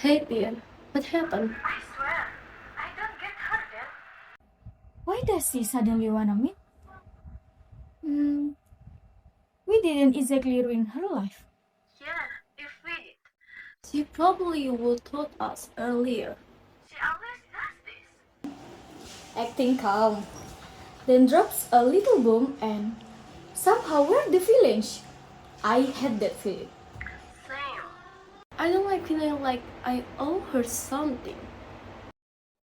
Hey dear, what happened? I swear, I don't get her then. Why does she suddenly wanna meet? Hmm, we didn't exactly ruin her life. Yeah, if we did. She probably would told us earlier. She always does this. Acting calm. Then drops a little bomb and somehow we're the village. I had that feeling. Same. I don't like feeling like I owe her something.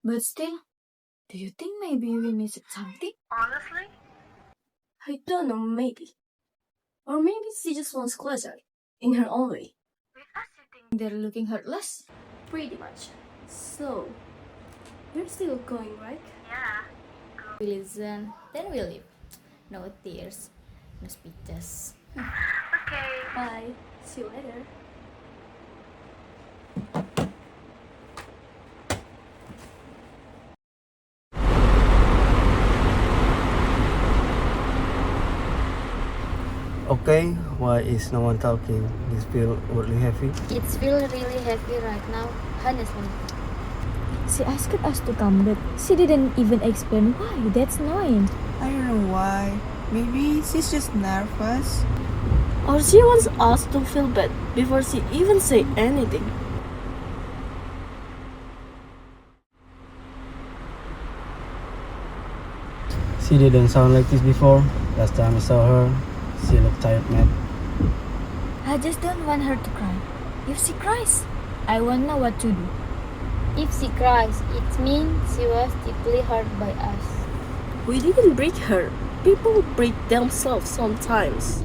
But still, do you think maybe we missed something? Honestly, I don't know, maybe. Or maybe she just wants closure, in her own way. with us sitting They're looking hurtless. Pretty much. So, we're still going, right? yeah, We listen, then we leave. No tears, no speeches. okay. Bye. See you later. Okay, why is no one talking? This feel really heavy. It's feel really heavy right now, honestly. She asked us to come, but she didn't even explain why. That's annoying. I don't know why. Maybe she's just nervous. Or she wants us to feel bad before she even say anything. She didn't sound like this before. Last time I saw her, she looked tired, mad. I just don't want her to cry. If she cries, I won't know what to do. If she cries, it means she was deeply hurt by us. We didn't break her. People break themselves sometimes.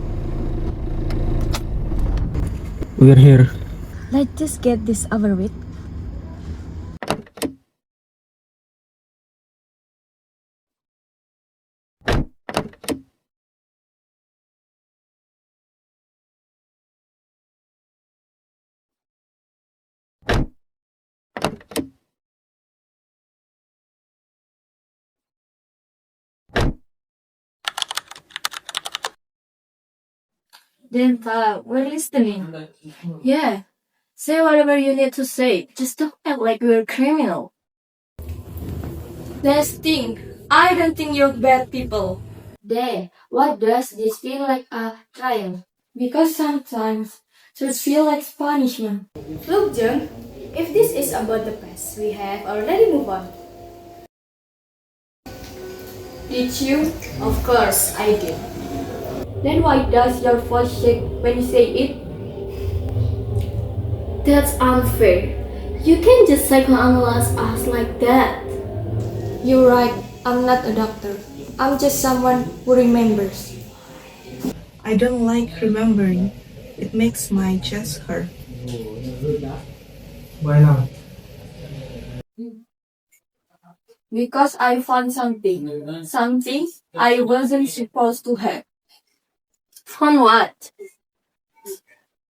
We're here. Let's just get this over with. Then we're listening. Yeah. Say whatever you need to say. Just don't act like we're criminal. Next thing, I don't think you're bad people. Then, why does this feel like a trial? Because sometimes truth feel like punishment. Look, Jung, if this is about the past, we have already moved on. Did you? Of course, I did. Then why does your voice shake when you say it? That's unfair. You can't just psychoanalyze us like that. You're right. I'm not a doctor. I'm just someone who remembers. I don't like remembering. It makes my chest hurt. Why not? Because I found something. Something I wasn't supposed to have. Found what?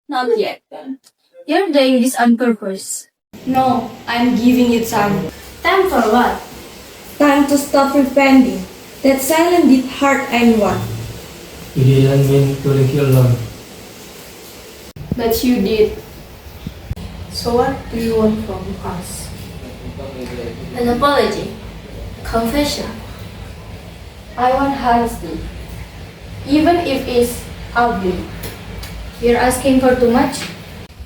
Not yet. You're doing this on purpose. No, I'm giving you time. Time for what? Time to stop pretending. That silence did hurt anyone. You didn't mean to leave you alone. But you did. So what do you want from us? An apology. Confession. I want honesty. Even if it's ugly. You're asking for too much?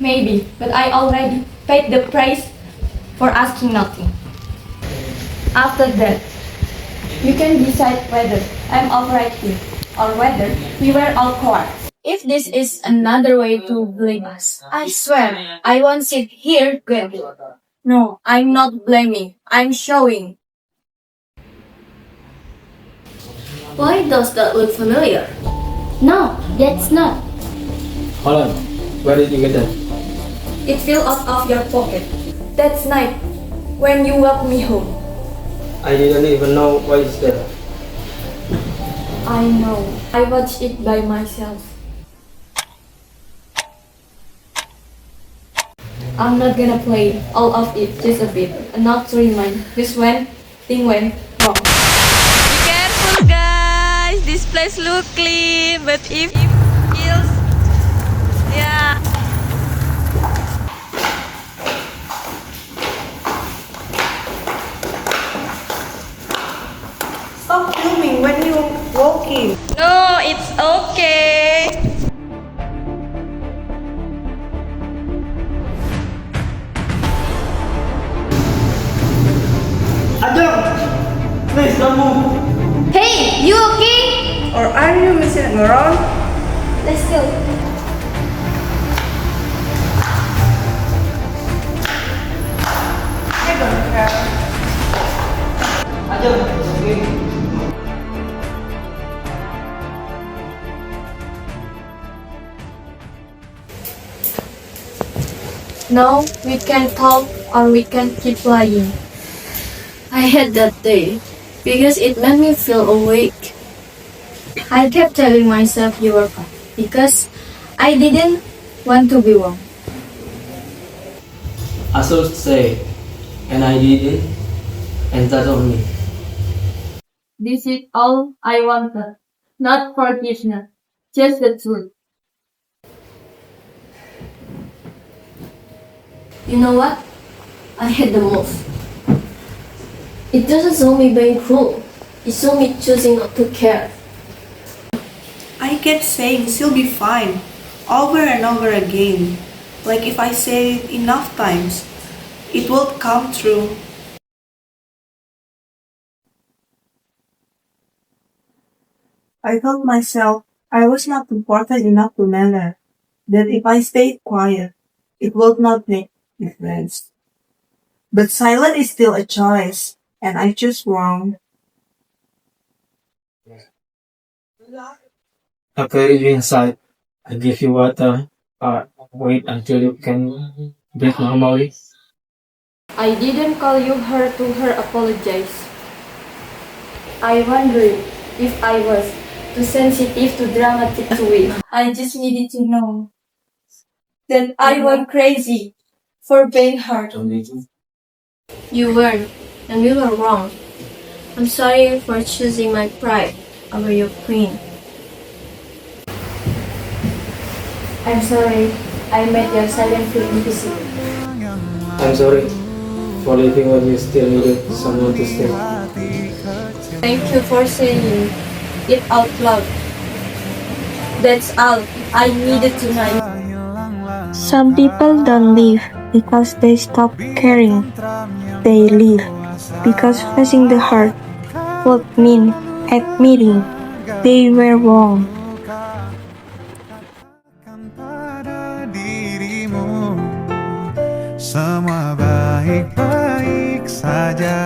Maybe, but I already paid the price for asking nothing. After that, you can decide whether I'm overacting or whether we were all caught. If this is another way to blame us, I swear I won't sit here gladly. No, I'm not blaming. I'm showing. Why does that look familiar? No, that's not. Hold on. Where did you get that? It fell out of your pocket. That's night when you welcomed me home. I didn't even know why it's there. I know. I watched it by myself. I'm not gonna play all of it, just a bit, enough to remind just when thing went wrong. Be careful, guys. This place look clean, but if feels, yeah. No, it's okay. Adam! Please don't move! Hey, you okay? Or are you messing around? Let's go. I don't care. Adam, it's okay. No, we can talk or we can keep playing. I had that day because it made me feel awake. I kept telling myself you were fine because I didn't want to be wrong. I should say, and I didn't, and that's on me. This is all I wanted. Not forgiveness, just the truth. You know what? I hate the most. It doesn't show me being cruel. It shows me choosing not to care. I kept saying she'll be fine over and over again. Like if I say it enough times, it will come true. I told myself I was not important enough to matter. That if I stayed quiet, it would not make difference. But silent is still a choice, and I choose wrong. I carry you inside. I give you water. Wait until you can breathe normally. I didn't call you her to her apologize. I wondered if I was too sensitive to dramatic to win. I just needed to know that I was crazy for being hurt. You weren't, and you were wrong. I'm sorry for choosing my pride over your queen. I'm sorry I made your silence feel invisible. I'm sorry for leaving when you still needed someone to stay. Thank you for saying it out loud. That's all I needed tonight. Some people don't leave because they stop caring. They leave because facing the hurt would mean admitting they were wrong. Pada dirimu semua baik-baik saja.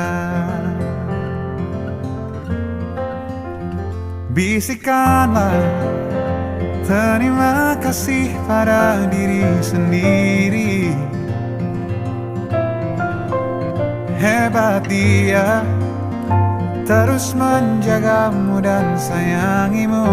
Bisikanlah terima kasih pada diri sendiri. Hebat dia terus menjagamu dan sayangimu.